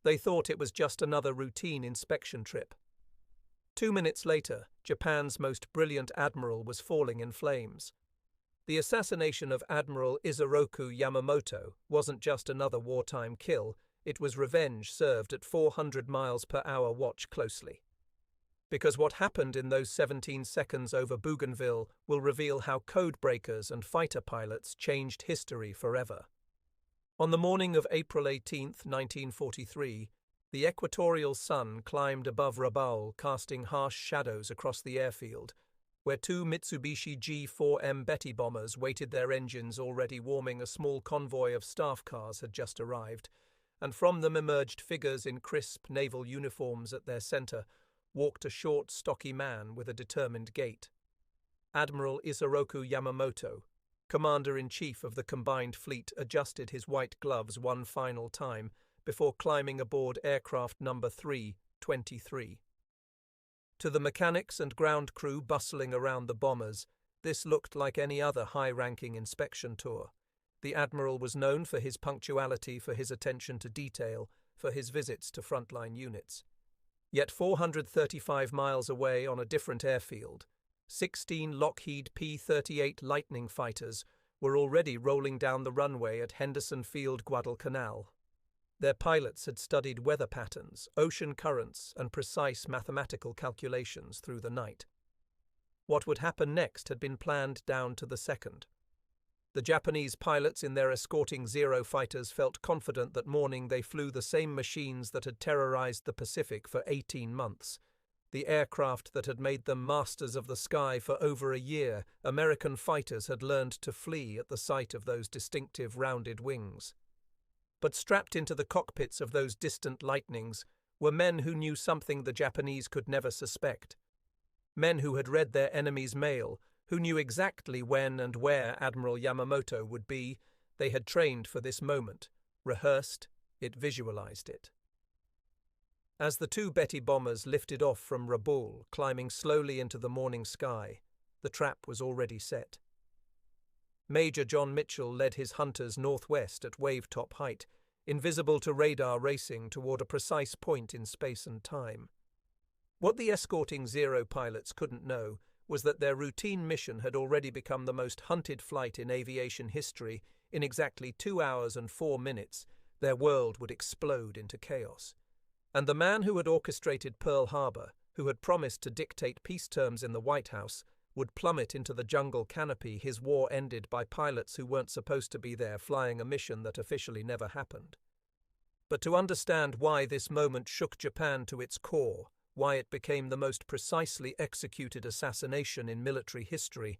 They thought it was just another routine inspection trip. 2 minutes later, Japan's most brilliant admiral was falling in flames. The assassination of Admiral Isoroku Yamamoto wasn't just another wartime kill, it was revenge served at 400 miles per hour. Watch closely. Because what happened in those 17 seconds over Bougainville will reveal how code breakers and fighter pilots changed history forever. On the morning of April 18, 1943, the equatorial sun climbed above Rabaul, casting harsh shadows across the airfield, where two Mitsubishi G4M Betty bombers waited, their engines already warming. A small convoy of staff cars had just arrived, and from them emerged figures in crisp naval uniforms. At their center walked a short, stocky man with a determined gait. Admiral Isoroku Yamamoto, Commander-in-Chief of the Combined Fleet, adjusted his white gloves one final time before climbing aboard aircraft number 323. To the mechanics and ground crew bustling around the bombers, this looked like any other high-ranking inspection tour. The Admiral was known for his punctuality, for his attention to detail, for his visits to frontline units. Yet 435 miles away on a different airfield, 16 Lockheed P-38 Lightning fighters were already rolling down the runway at Henderson Field, Guadalcanal. Their pilots had studied weather patterns, ocean currents, and precise mathematical calculations through the night. What would happen next had been planned down to the second. The Japanese pilots in their escorting Zero fighters felt confident that morning they flew the same machines that had terrorized the Pacific for 18 months. The aircraft that had made them masters of the sky for over a year. American fighters had learned to flee at the sight of those distinctive rounded wings. But strapped into the cockpits of those distant lightnings were men who knew something the Japanese could never suspect. Men who had read their enemy's mail, who knew exactly when and where Admiral Yamamoto would be. They had trained for this moment, rehearsed it, visualized it. As the two Betty bombers lifted off from Rabaul, climbing slowly into the morning sky, the trap was already set. Major John Mitchell led his hunters northwest at wave-top height, invisible to radar, racing toward a precise point in space and time. What the escorting Zero pilots couldn't know was that their routine mission had already become the most hunted flight in aviation history. In exactly 2 hours and 4 minutes, their world would explode into chaos. And the man who had orchestrated Pearl Harbor, who had promised to dictate peace terms in the White House, would plummet into the jungle canopy, his war ended by pilots who weren't supposed to be there, flying a mission that officially never happened. But to understand why this moment shook Japan to its core, why it became the most precisely executed assassination in military history,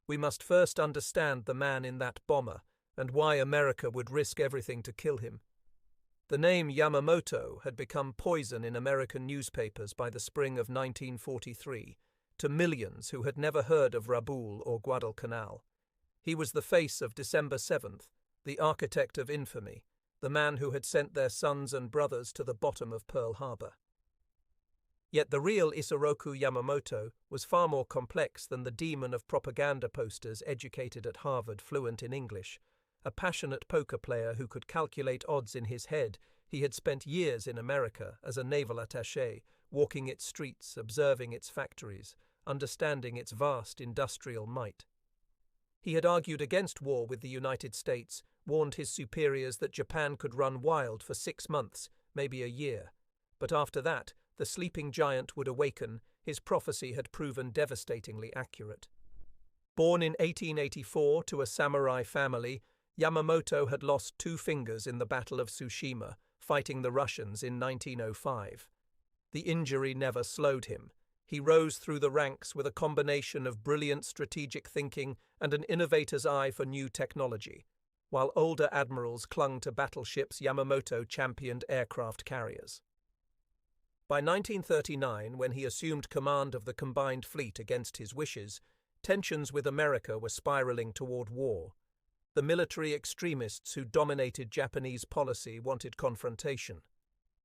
we must first understand the man in that bomber and why America would risk everything to kill him. The name Yamamoto had become poison in American newspapers by the spring of 1943 to millions who had never heard of Rabaul or Guadalcanal. He was the face of December 7th, the architect of infamy, the man who had sent their sons and brothers to the bottom of Pearl Harbor. Yet the real Isoroku Yamamoto was far more complex than the demon of propaganda posters, educated at Harvard, fluent in English. A passionate poker player who could calculate odds in his head, he had spent years in America as a naval attaché, walking its streets, observing its factories, understanding its vast industrial might. He had argued against war with the United States, warned his superiors that Japan could run wild for 6 months, maybe a year. But after that, the sleeping giant would awaken. His prophecy had proven devastatingly accurate. Born in 1884 to a samurai family, Yamamoto had lost 2 fingers in the Battle of Tsushima, fighting the Russians in 1905. The injury never slowed him. He rose through the ranks with a combination of brilliant strategic thinking and an innovator's eye for new technology. While older admirals clung to battleships, Yamamoto championed aircraft carriers. By 1939, when he assumed command of the Combined Fleet against his wishes, tensions with America were spiraling toward war. The military extremists who dominated Japanese policy wanted confrontation.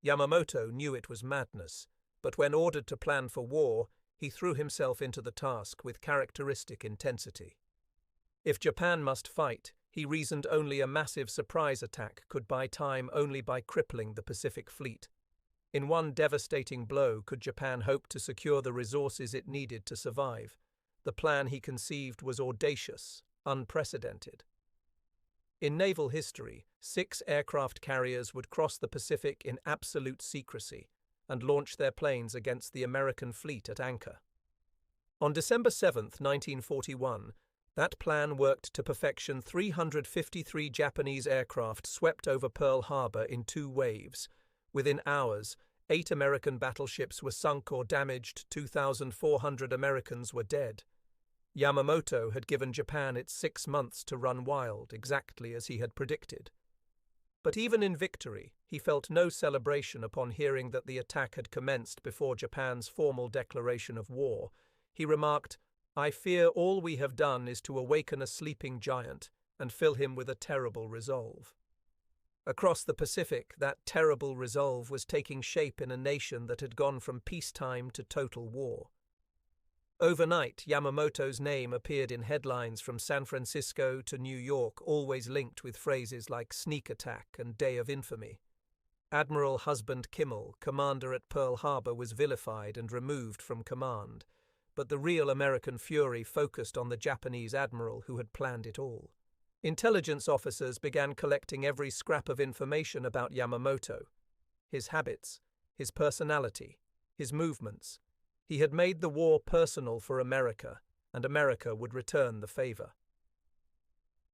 Yamamoto knew it was madness, but when ordered to plan for war, he threw himself into the task with characteristic intensity. If Japan must fight, he reasoned only a massive surprise attack could buy time only by crippling the Pacific Fleet. In one devastating blow could Japan hope to secure the resources it needed to survive. The plan he conceived was audacious, unprecedented. In naval history, 6 aircraft carriers would cross the Pacific in absolute secrecy and launch their planes against the American fleet at anchor. On December 7, 1941, that plan worked to perfection. 353 Japanese aircraft swept over Pearl Harbor in 2 waves. Within hours, 8 American battleships were sunk or damaged, 2,400 Americans were dead. Yamamoto had given Japan its 6 months to run wild, exactly as he had predicted. But even in victory, he felt no celebration upon hearing that the attack had commenced before Japan's formal declaration of war. He remarked, "I fear all we have done is to awaken a sleeping giant and fill him with a terrible resolve." Across the Pacific, that terrible resolve was taking shape in a nation that had gone from peacetime to total war. Overnight, Yamamoto's name appeared in headlines from San Francisco to New York, always linked with phrases like sneak attack and day of infamy. Admiral Husband Kimmel, commander at Pearl Harbor, was vilified and removed from command, but the real American fury focused on the Japanese admiral who had planned it all. Intelligence officers began collecting every scrap of information about Yamamoto, his habits, his personality, his movements. He had made the war personal for America, and America would return the favor.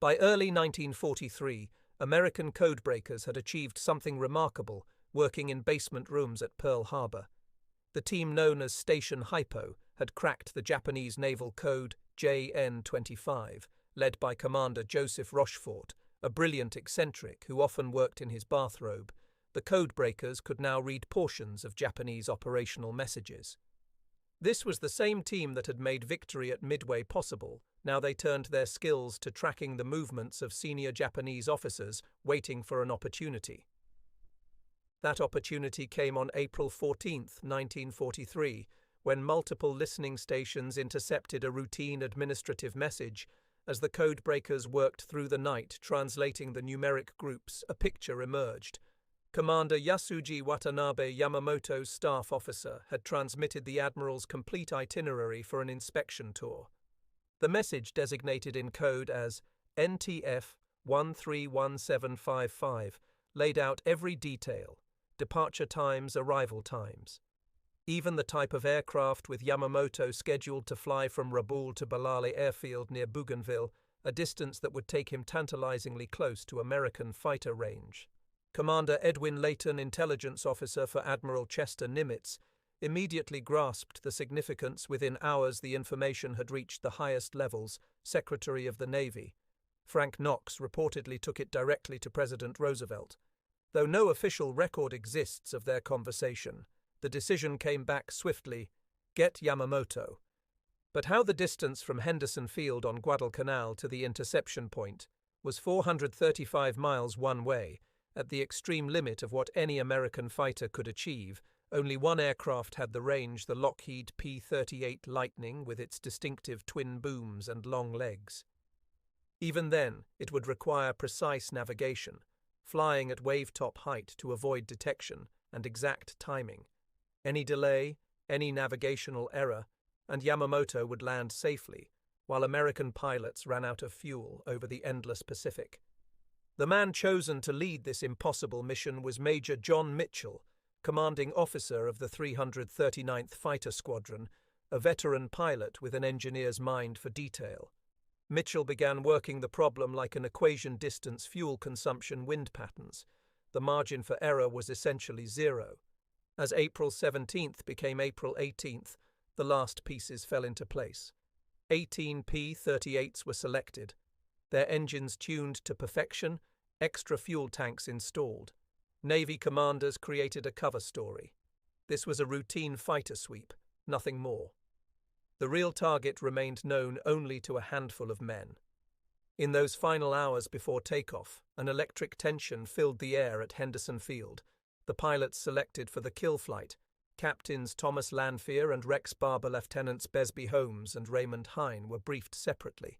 By early 1943, American codebreakers had achieved something remarkable, working in basement rooms at Pearl Harbor. The team known as Station Hypo had cracked the Japanese naval code JN-25, led by Commander Joseph Rochefort, a brilliant eccentric who often worked in his bathrobe. The codebreakers could now read portions of Japanese operational messages. This was the same team that had made victory at Midway possible. Now they turned their skills to tracking the movements of senior Japanese officers waiting for an opportunity. That opportunity came on April 14, 1943, when multiple listening stations intercepted a routine administrative message. As the codebreakers worked through the night translating the numeric groups, a picture emerged. Commander Yasuji Watanabe, Yamamoto's staff officer, had transmitted the Admiral's complete itinerary for an inspection tour. The message, designated in code as NTF 131755, laid out every detail: departure times, arrival times. Even the type of aircraft, with Yamamoto scheduled to fly from Rabaul to Balale airfield near Bougainville, a distance that would take him tantalizingly close to American fighter range. Commander Edwin Layton, intelligence officer for Admiral Chester Nimitz, immediately grasped the significance. Within hours the information had reached the highest levels. Secretary of the Navy Frank Knox reportedly took it directly to President Roosevelt. Though no official record exists of their conversation, the decision came back swiftly: get Yamamoto. But how the distance from Henderson Field on Guadalcanal to the interception point was 435 miles one way, at the extreme limit of what any American fighter could achieve. Only one aircraft had the range, the Lockheed P-38 Lightning, with its distinctive twin booms and long legs. Even then, it would require precise navigation, flying at wave-top height to avoid detection, and exact timing. Any delay, any navigational error, and Yamamoto would land safely, while American pilots ran out of fuel over the endless Pacific. The man chosen to lead this impossible mission was Major John Mitchell, commanding officer of the 339th Fighter Squadron, a veteran pilot with an engineer's mind for detail. Mitchell began working the problem like an equation: distance, fuel consumption, wind patterns. The margin for error was essentially zero. As April 17th became April 18th, the last pieces fell into place. 18 P-38s were selected, their engines tuned to perfection, extra fuel tanks installed. Navy commanders created a cover story. This was a routine fighter sweep, nothing more. The real target remained known only to a handful of men. In those final hours before takeoff, an electric tension filled the air at Henderson Field. The pilots selected for the kill flight, Captains Thomas Lanphier and Rex Barber, Lieutenants Besby Holmes and Raymond Hine, were briefed separately.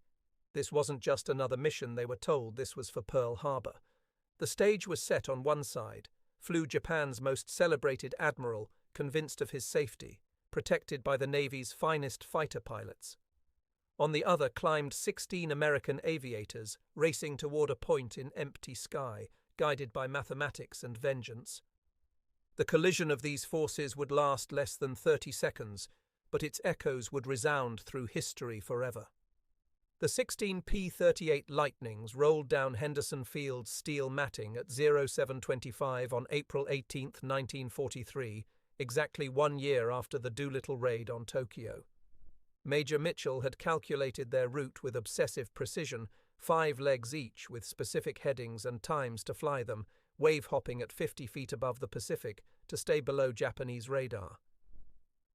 This wasn't just another mission, they were told. This was for Pearl Harbor. The stage was set on one side. Flew Japan's most celebrated admiral, convinced of his safety, protected by the Navy's finest fighter pilots. On the other climbed 16 American aviators, racing toward a point in empty sky, guided by mathematics and vengeance. The collision of these forces would last less than 30 seconds, but its echoes would resound through history forever. The 16 P-38 Lightnings rolled down Henderson Field's steel matting at 0725 on April 18, 1943, exactly 1 year after the Doolittle raid on Tokyo. Major Mitchell had calculated their route with obsessive precision, 5 legs each with specific headings and times to fly them, wave-hopping at 50 feet above the Pacific to stay below Japanese radar.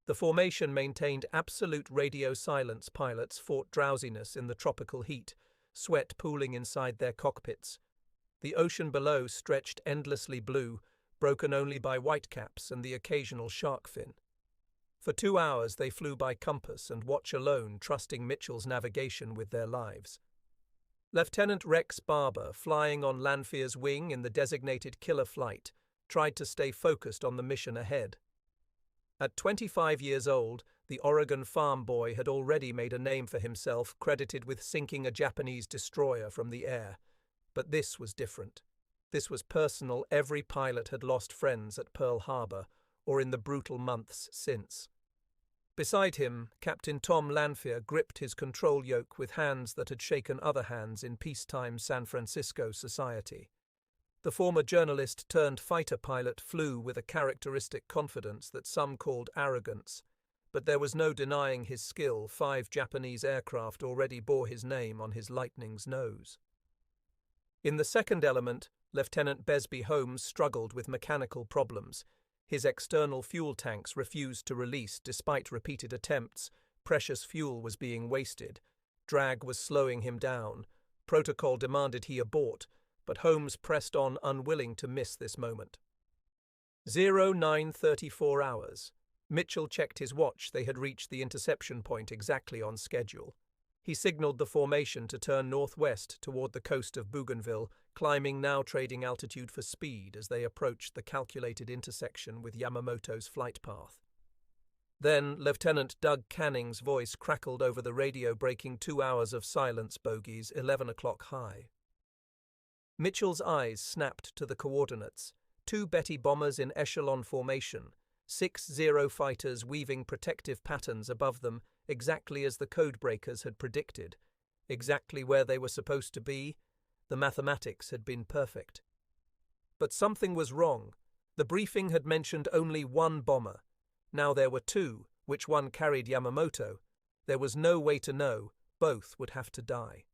The formation maintained absolute radio silence. Pilots fought drowsiness in the tropical heat, sweat pooling inside their cockpits. The ocean below stretched endlessly blue, broken only by whitecaps and the occasional shark fin. For 2 hours they flew by compass and watch alone, trusting Mitchell's navigation with their lives. Lieutenant Rex Barber, flying on Lanphier's wing in the designated killer flight, tried to stay focused on the mission ahead. At 25 years old, the Oregon farm boy had already made a name for himself, credited with sinking a Japanese destroyer from the air. But this was different. This was personal. Every pilot had lost friends at Pearl Harbor or in the brutal months since. Beside him, Captain Tom Lanphier gripped his control yoke with hands that had shaken other hands in peacetime San Francisco society. The former journalist-turned-fighter pilot flew with a characteristic confidence that some called arrogance, but there was no denying his skill. 5 Japanese aircraft already bore his name on his Lightning's nose. In the second element, Lieutenant Besby Holmes struggled with mechanical problems. His external fuel tanks refused to release despite repeated attempts. Precious fuel was being wasted. Drag was slowing him down. Protocol demanded he abort, but Holmes pressed on, unwilling to miss this moment. 0934 hours. Mitchell checked his watch. They had reached the interception point exactly on schedule. He signaled the formation to turn northwest toward the coast of Bougainville, climbing now trading altitude for speed as they approached the calculated intersection with Yamamoto's flight path. Then Lieutenant Doug Canning's voice crackled over the radio, breaking 2 hours of silence. Bogies 11 o'clock high. Mitchell's eyes snapped to the coordinates. 2 Betty bombers in echelon formation, 6 Zero fighters weaving protective patterns above them, exactly as the codebreakers had predicted, exactly where they were supposed to be. The mathematics had been perfect. But something was wrong. The briefing had mentioned only 1 bomber. Now there were 2. Which one carried Yamamoto? There was no way to know. Both would have to die.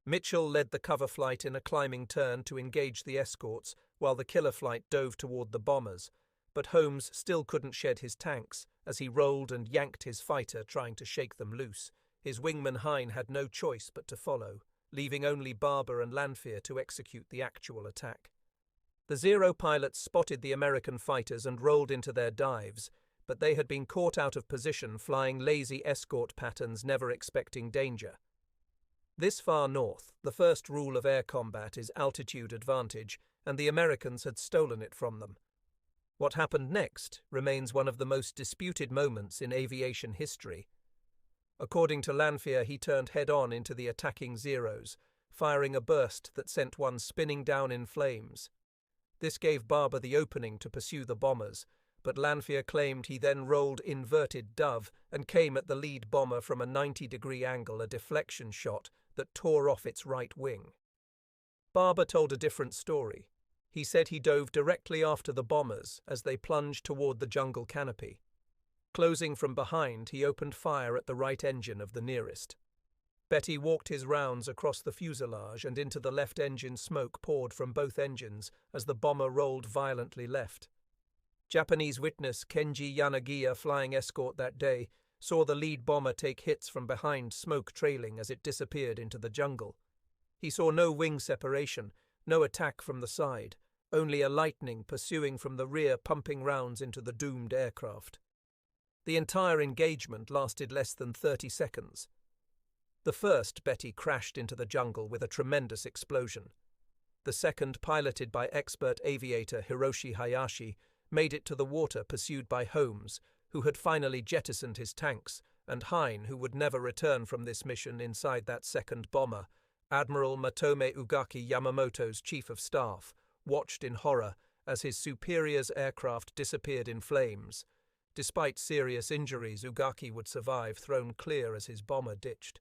Mitchell led the cover flight in a climbing turn to engage the escorts, while the killer flight dove toward the bombers. But Holmes still couldn't shed his tanks, as he rolled and yanked his fighter, trying to shake them loose. His wingman Hine had no choice but to follow, leaving only Barber and Lanphier to execute the actual attack. The Zero pilots spotted the American fighters and rolled into their dives, but they had been caught out of position, flying lazy escort patterns, never expecting danger. This far north, the first rule of air combat is altitude advantage, and the Americans had stolen it from them. What happened next remains one of the most disputed moments in aviation history. According to Lanphier, he turned head-on into the attacking Zeros, firing a burst that sent one spinning down in flames. This gave Barber the opening to pursue the bombers, but Lanphier claimed he then rolled inverted dove and came at the lead bomber from a 90-degree angle, a deflection shot that tore off its right wing. Barber told a different story. He said he dove directly after the bombers as they plunged toward the jungle canopy. Closing from behind, he opened fire at the right engine of the nearest. Betty walked his rounds across the fuselage and into the left engine. Smoke poured from both engines as the bomber rolled violently left. Japanese witness Kenji Yanagiya, flying escort that day, saw the lead bomber take hits from behind, smoke trailing as it disappeared into the jungle. He saw no wing separation, no attack from the side, only a Lightning pursuing from the rear, pumping rounds into the doomed aircraft. The entire engagement lasted less than 30 seconds. The first Betty crashed into the jungle with a tremendous explosion. The second, piloted by expert aviator Hiroshi Hayashi, made it to the water pursued by Holmes, who had finally jettisoned his tanks, and Hine, who would never return from this mission inside that second bomber. Admiral Matome Ugaki Yamamoto's chief of staff, watched in horror as his superior's aircraft disappeared in flames. Despite serious injuries, Ugaki would survive, thrown clear as his bomber ditched.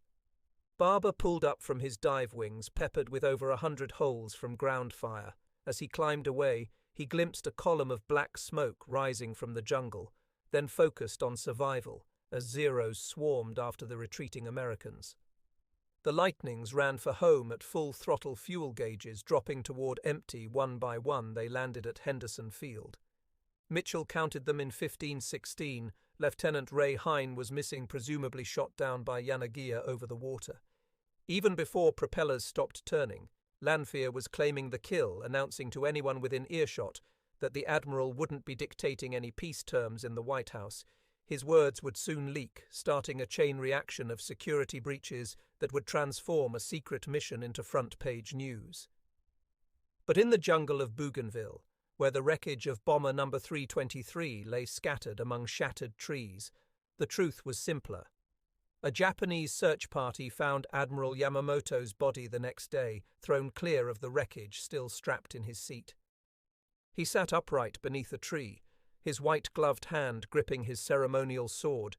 Barber pulled up from his dive wings, peppered with over 100 holes from ground fire. As he climbed away, he glimpsed a column of black smoke rising from the jungle, then focused on survival as Zeros swarmed after the retreating Americans. The Lightnings ran for home at full throttle fuel gauges, dropping toward empty one by one. They landed at Henderson Field. Mitchell counted them in 15-16. Lieutenant Ray Hine was missing, presumably shot down by Yanagiya over the water. Even before propellers stopped turning, Lanphier was claiming the kill, announcing to anyone within earshot that the Admiral wouldn't be dictating any peace terms in the White House. His words would soon leak, starting a chain reaction of security breaches that would transform a secret mission into front-page news. But in the jungle of Bougainville, where the wreckage of bomber number 323 lay scattered among shattered trees, the truth was simpler. A Japanese search party found Admiral Yamamoto's body the next day, thrown clear of the wreckage, still strapped in his seat. He sat upright beneath a tree, his white-gloved hand gripping his ceremonial sword,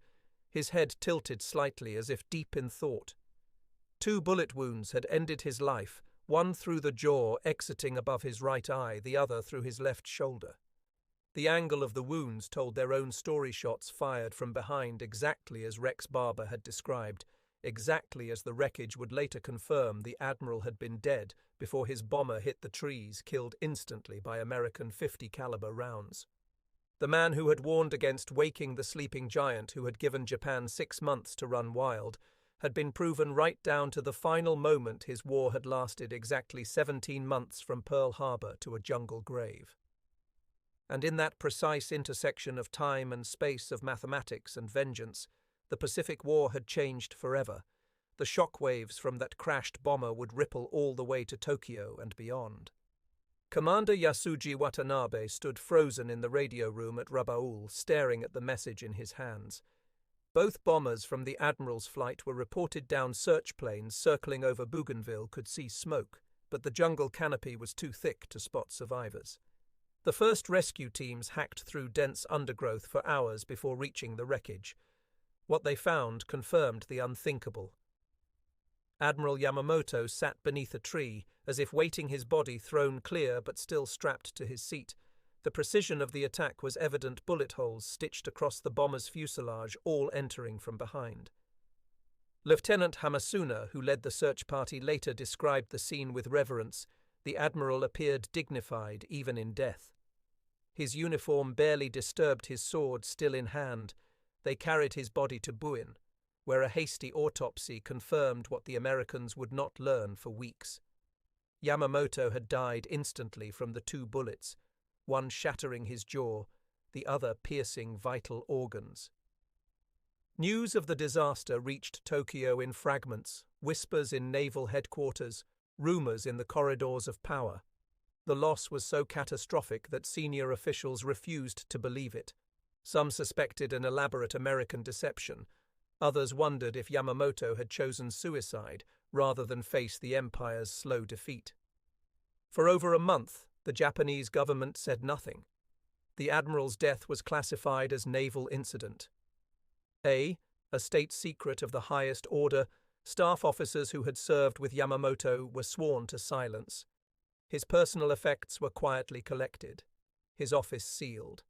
his head tilted slightly as if deep in thought. 2 bullet wounds had ended his life, one through the jaw, exiting above his right eye, the other through his left shoulder. The angle of the wounds told their own story, shots fired from behind, exactly as Rex Barber had described, exactly as the wreckage would later confirm. The Admiral had been dead before his bomber hit the trees, killed instantly by American .50 caliber rounds. The man who had warned against waking the sleeping giant, who had given Japan 6 months to run wild, had been proven right down to the final moment. His war had lasted exactly 17 months, from Pearl Harbor to a jungle grave. And in that precise intersection of time and space, of mathematics and vengeance, the Pacific War had changed forever. The shockwaves from that crashed bomber would ripple all the way to Tokyo and beyond. Commander Yasuji Watanabe stood frozen in the radio room at Rabaul, staring at the message in his hands. Both bombers from the Admiral's flight were reported down. Search planes circling over Bougainville could see smoke, but the jungle canopy was too thick to spot survivors. The first rescue teams hacked through dense undergrowth for hours before reaching the wreckage. What they found confirmed the unthinkable. Admiral Yamamoto sat beneath a tree, as if waiting, his body thrown clear but still strapped to his seat. The precision of the attack was evident, bullet holes stitched across the bomber's fuselage, all entering from behind. Lieutenant Hamasuna, who led the search party, later described the scene with reverence. The Admiral appeared dignified even in death. His uniform barely disturbed his sword still in hand. They carried his body to Buin, where a hasty autopsy confirmed what the Americans would not learn for weeks. Yamamoto had died instantly from the 2 bullets, one shattering his jaw, the other piercing vital organs. News of the disaster reached Tokyo in fragments, whispers in naval headquarters, rumors in the corridors of power. The loss was so catastrophic that senior officials refused to believe it. Some suspected an elaborate American deception. Others wondered if Yamamoto had chosen suicide rather than face the Empire's slow defeat. For over a month, the Japanese government said nothing. The Admiral's death was classified as naval incident. A state secret of the highest order. Staff officers who had served with Yamamoto were sworn to silence. His personal effects were quietly collected, his office sealed.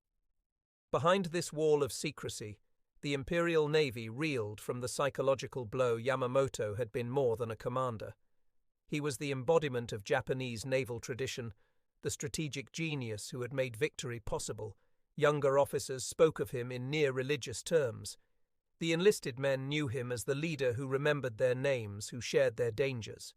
Behind this wall of secrecy, the Imperial Navy reeled from the psychological blow. Yamamoto had been more than a commander. He was the embodiment of Japanese naval tradition, the strategic genius who had made victory possible. Younger officers spoke of him in near religious terms. The enlisted men knew him as the leader who remembered their names, who shared their dangers.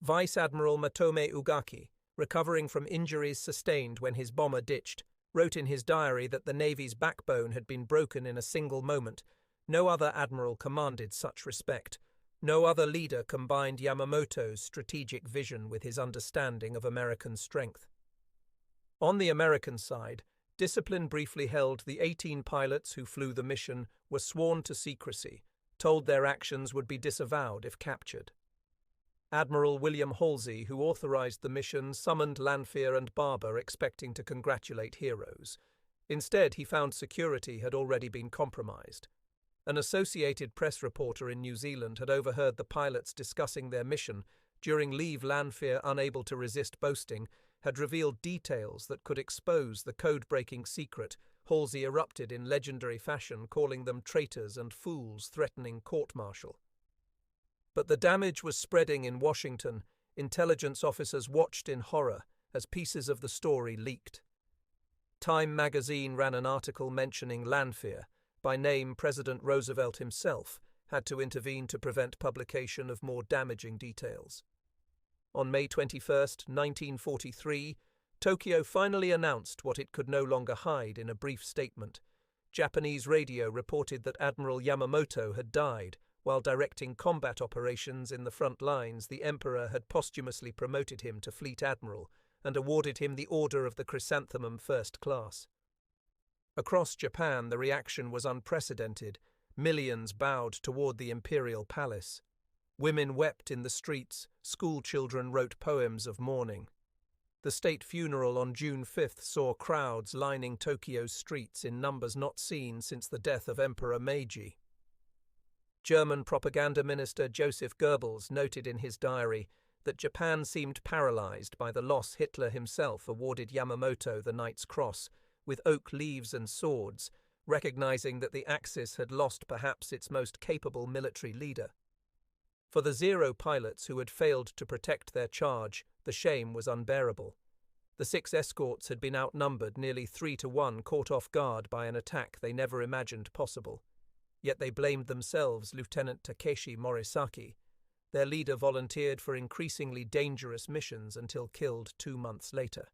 Vice Admiral Matome Ugaki, recovering from injuries sustained when his bomber ditched, wrote in his diary that the Navy's backbone had been broken in a single moment. No other admiral commanded such respect. No other leader combined Yamamoto's strategic vision with his understanding of American strength. On the American side, discipline briefly held the 18 pilots who flew the mission were sworn to secrecy, told their actions would be disavowed if captured. Admiral William Halsey, who authorized the mission, summoned Lanphier and Barber expecting to congratulate heroes. Instead, he found security had already been compromised. An Associated Press reporter in New Zealand had overheard the pilots discussing their mission. During leave, Lanphier, unable to resist boasting, had revealed details that could expose the code-breaking secret. Halsey erupted in legendary fashion, calling them traitors and fools threatening court-martial. But the damage was spreading in Washington. Intelligence officers watched in horror as pieces of the story leaked. Time magazine ran an article mentioning Lanphier. By name, President Roosevelt himself had to intervene to prevent publication of more damaging details. On May 21, 1943, Tokyo finally announced what it could no longer hide in a brief statement. Japanese radio reported that Admiral Yamamoto had died while directing combat operations in the front lines. The Emperor had posthumously promoted him to Fleet Admiral and awarded him the Order of the Chrysanthemum First Class. Across Japan, the reaction was unprecedented. Millions bowed toward the imperial palace. Women wept in the streets, school children wrote poems of mourning. The state funeral on June 5 saw crowds lining Tokyo's streets in numbers not seen since the death of Emperor Meiji. German propaganda minister Joseph Goebbels noted in his diary that Japan seemed paralyzed by the loss. Hitler himself awarded Yamamoto the Knight's Cross with oak leaves and swords, recognizing that the Axis had lost perhaps its most capable military leader. For the Zero pilots who had failed to protect their charge, the shame was unbearable. The 6 escorts had been outnumbered nearly 3-1, caught off guard by an attack they never imagined possible. Yet they blamed themselves. Lieutenant Takeshi Morisaki, their leader, volunteered for increasingly dangerous missions until killed 2 months later.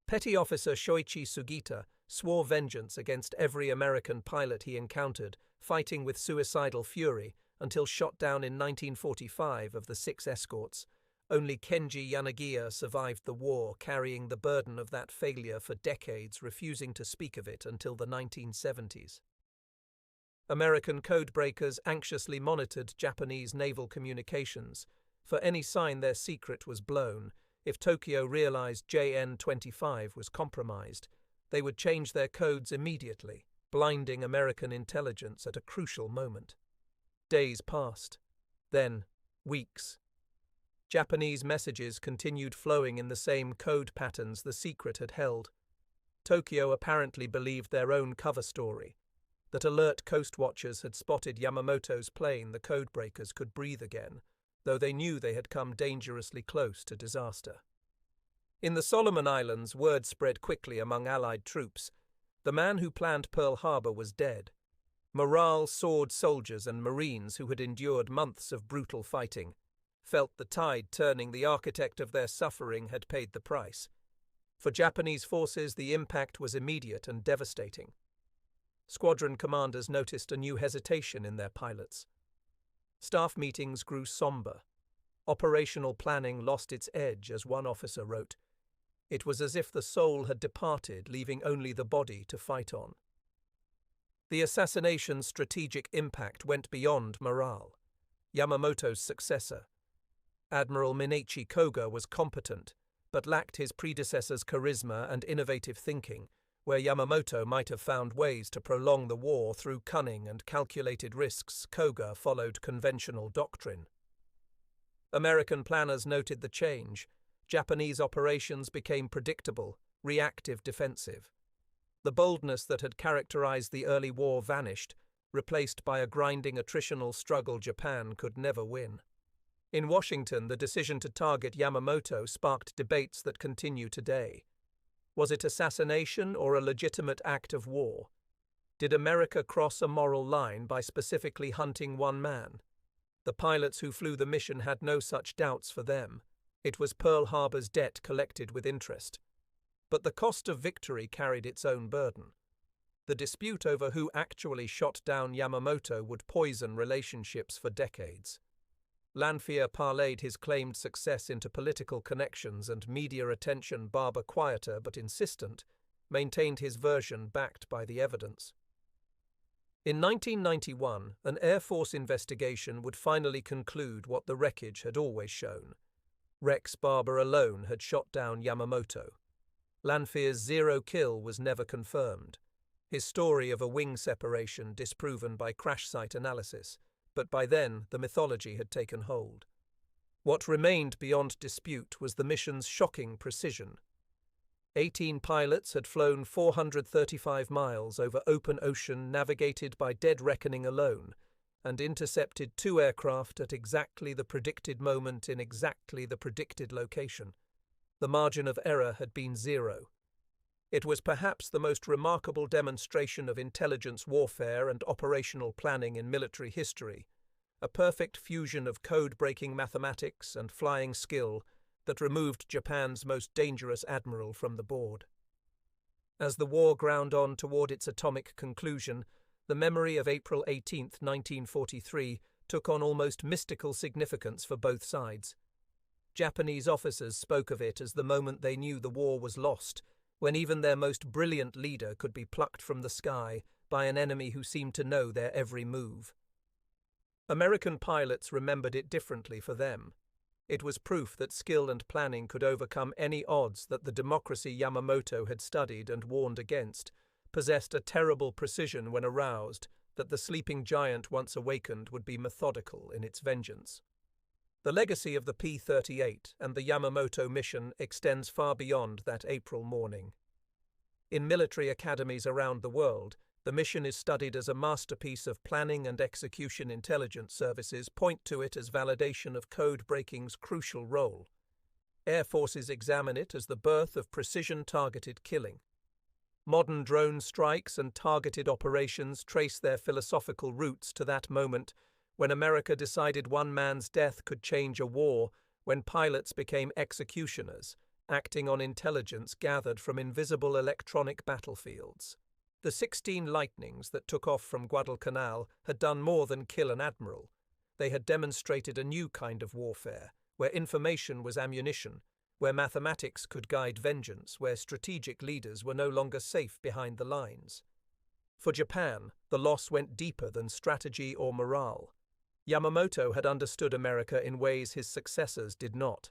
Petty Officer Shoichi Sugita swore vengeance against every American pilot he encountered, fighting with suicidal fury until shot down in 1945. Of the 6 escorts, only Kenji Yanagiya survived the war, carrying the burden of that failure for decades, refusing to speak of it until the 1970s. American codebreakers anxiously monitored Japanese naval communications for any sign their secret was blown. If Tokyo realized JN-25 was compromised, they would change their codes immediately, blinding American intelligence at a crucial moment. Days passed, then weeks. Japanese messages continued flowing in the same code patterns the secret had held. Tokyo apparently believed their own cover story, that alert coast watchers had spotted Yamamoto's plane. The codebreakers could breathe again, though they knew they had come dangerously close to disaster. In the Solomon Islands, word spread quickly among Allied troops. The man who planned Pearl Harbor was dead. Morale soared. Soldiers and Marines who had endured months of brutal fighting felt the tide turning. The architect of their suffering had paid the price. For Japanese forces, the impact was immediate and devastating. Squadron commanders noticed a new hesitation in their pilots. Staff meetings grew somber. Operational planning lost its edge, as one officer wrote. It was as if the soul had departed, leaving only the body to fight on. The assassination's strategic impact went beyond morale. Yamamoto's successor, Admiral Minachi Koga, was competent, but lacked his predecessor's charisma and innovative thinking. Where Yamamoto might have found ways to prolong the war through cunning and calculated risks, Koga followed conventional doctrine. American planners noted the change. Japanese operations became predictable, reactive, defensive. The boldness that had characterized the early war vanished, replaced by a grinding attritional struggle Japan could never win. In Washington, the decision to target Yamamoto sparked debates that continue today. Was it assassination or a legitimate act of war? Did America cross a moral line by specifically hunting one man? The pilots who flew the mission had no such doubts for them. It was Pearl Harbor's debt collected with interest. But the cost of victory carried its own burden. The dispute over who actually shot down Yamamoto would poison relationships for decades. Lanphier parlayed his claimed success into political connections and media attention. Barber, quieter but insistent, maintained his version backed by the evidence. In 1991, an Air Force investigation would finally conclude what the wreckage had always shown. Rex Barber alone had shot down Yamamoto. Lanphier's zero kill was never confirmed. His story of a wing separation disproven by crash site analysis, but by then the mythology had taken hold. What remained beyond dispute was the mission's shocking precision. 18 pilots had flown 435 miles over open ocean navigated by dead reckoning alone, and intercepted 2 aircraft at exactly the predicted moment in exactly the predicted location. The margin of error had been 0. It was perhaps the most remarkable demonstration of intelligence warfare and operational planning in military history, a perfect fusion of code-breaking mathematics and flying skill that removed Japan's most dangerous admiral from the board. As the war ground on toward its atomic conclusion, the memory of April 18, 1943, took on almost mystical significance for both sides. Japanese officers spoke of it as the moment they knew the war was lost, when even their most brilliant leader could be plucked from the sky by an enemy who seemed to know their every move. American pilots remembered it differently for them. It was proof that skill and planning could overcome any odds that the democracy Yamamoto had studied and warned against, possessed a terrible precision when aroused, that the sleeping giant once awakened would be methodical in its vengeance. The legacy of the P-38 and the Yamamoto mission extends far beyond that April morning. In military academies around the world, the mission is studied as a masterpiece of planning and execution. Intelligence services point to it as validation of code-breaking's crucial role. Air forces examine it as the birth of precision-targeted killing. Modern drone strikes and targeted operations trace their philosophical roots to that moment when America decided one man's death could change a war, when pilots became executioners, acting on intelligence gathered from invisible electronic battlefields. The 16 Lightnings that took off from Guadalcanal had done more than kill an admiral. They had demonstrated a new kind of warfare, where information was ammunition, where mathematics could guide vengeance, where strategic leaders were no longer safe behind the lines. For Japan, the loss went deeper than strategy or morale. Yamamoto had understood America in ways his successors did not.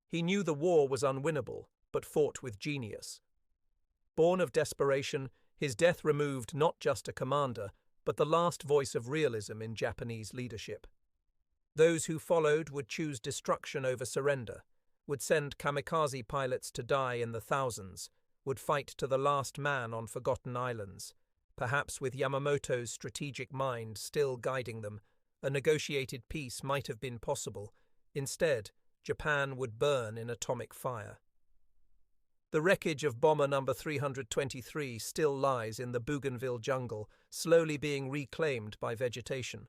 He knew the war was unwinnable, but fought with genius. Born of desperation, his death removed not just a commander, but the last voice of realism in Japanese leadership. Those who followed would choose destruction over surrender, would send kamikaze pilots to die in the thousands, would fight to the last man on forgotten islands. Perhaps with Yamamoto's strategic mind still guiding them, a negotiated peace might have been possible. Instead, Japan would burn in atomic fire. The wreckage of bomber number 323 still lies in the Bougainville jungle, slowly being reclaimed by vegetation.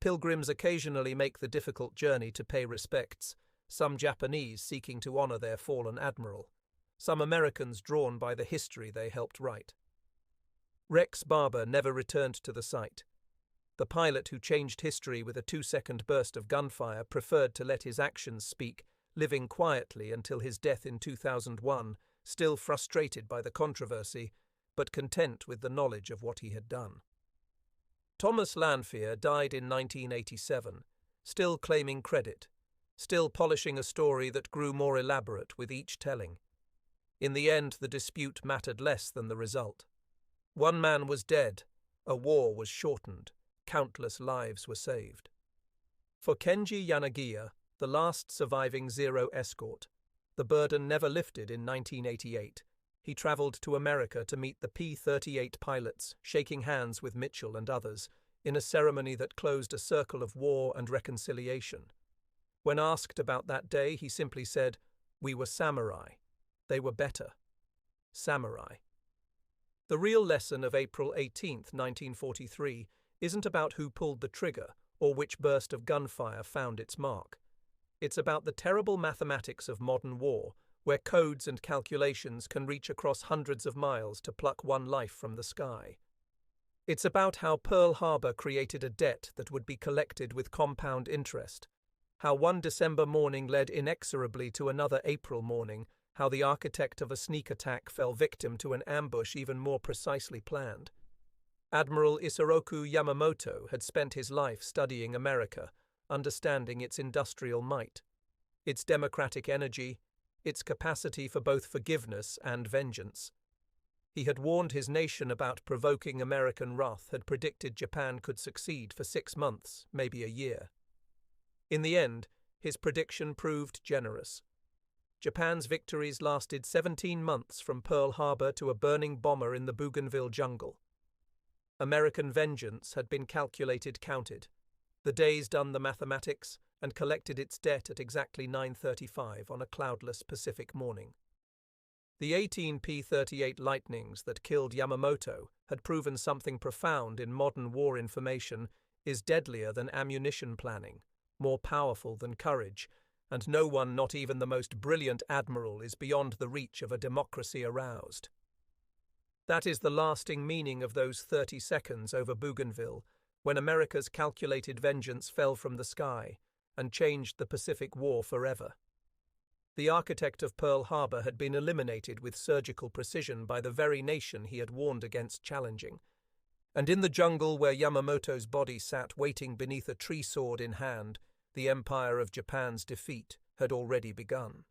Pilgrims occasionally make the difficult journey to pay respects, some Japanese seeking to honor their fallen admiral, some Americans drawn by the history they helped write. Rex Barber never returned to the site. The pilot who changed history with a 2-second burst of gunfire preferred to let his actions speak, living quietly until his death in 2001, still frustrated by the controversy, but content with the knowledge of what he had done. Thomas Lanphier died in 1987, still claiming credit, still polishing a story that grew more elaborate with each telling. In the end, the dispute mattered less than the result. One man was dead, a war was shortened, countless lives were saved. For Kenji Yanagiya, the last surviving Zero escort, the burden never lifted in 1988. He traveled to America to meet the P-38 pilots, shaking hands with Mitchell and others, in a ceremony that closed a circle of war and reconciliation. When asked about that day, he simply said, "We were samurai. They were better. Samurai." The real lesson of April 18, 1943, isn't about who pulled the trigger or which burst of gunfire found its mark. It's about the terrible mathematics of modern war, where codes and calculations can reach across hundreds of miles to pluck one life from the sky. It's about how Pearl Harbor created a debt that would be collected with compound interest, how one December morning led inexorably to another April morning, how the architect of a sneak attack fell victim to an ambush even more precisely planned. Admiral Isoroku Yamamoto had spent his life studying America, understanding its industrial might, its democratic energy, its capacity for both forgiveness and vengeance. He had warned his nation about provoking American wrath, had predicted Japan could succeed for 6 months, maybe a year. In the end, his prediction proved generous. Japan's victories lasted 17 months from Pearl Harbor to a burning bomber in the Bougainville jungle. American vengeance had been calculated, counted. The days done the mathematics, and collected its debt at exactly 9:35 on a cloudless Pacific morning. The 18 P-38 Lightnings that killed Yamamoto had proven something profound in modern war information is deadlier than ammunition planning, more powerful than courage, and no one, not even the most brilliant admiral, is beyond the reach of a democracy aroused. That is the lasting meaning of those 30 seconds over Bougainville, when America's calculated vengeance fell from the sky and changed the Pacific War forever. The architect of Pearl Harbor had been eliminated with surgical precision by the very nation he had warned against challenging, and in the jungle where Yamamoto's body sat waiting beneath a tree sword in hand, the empire of Japan's defeat had already begun.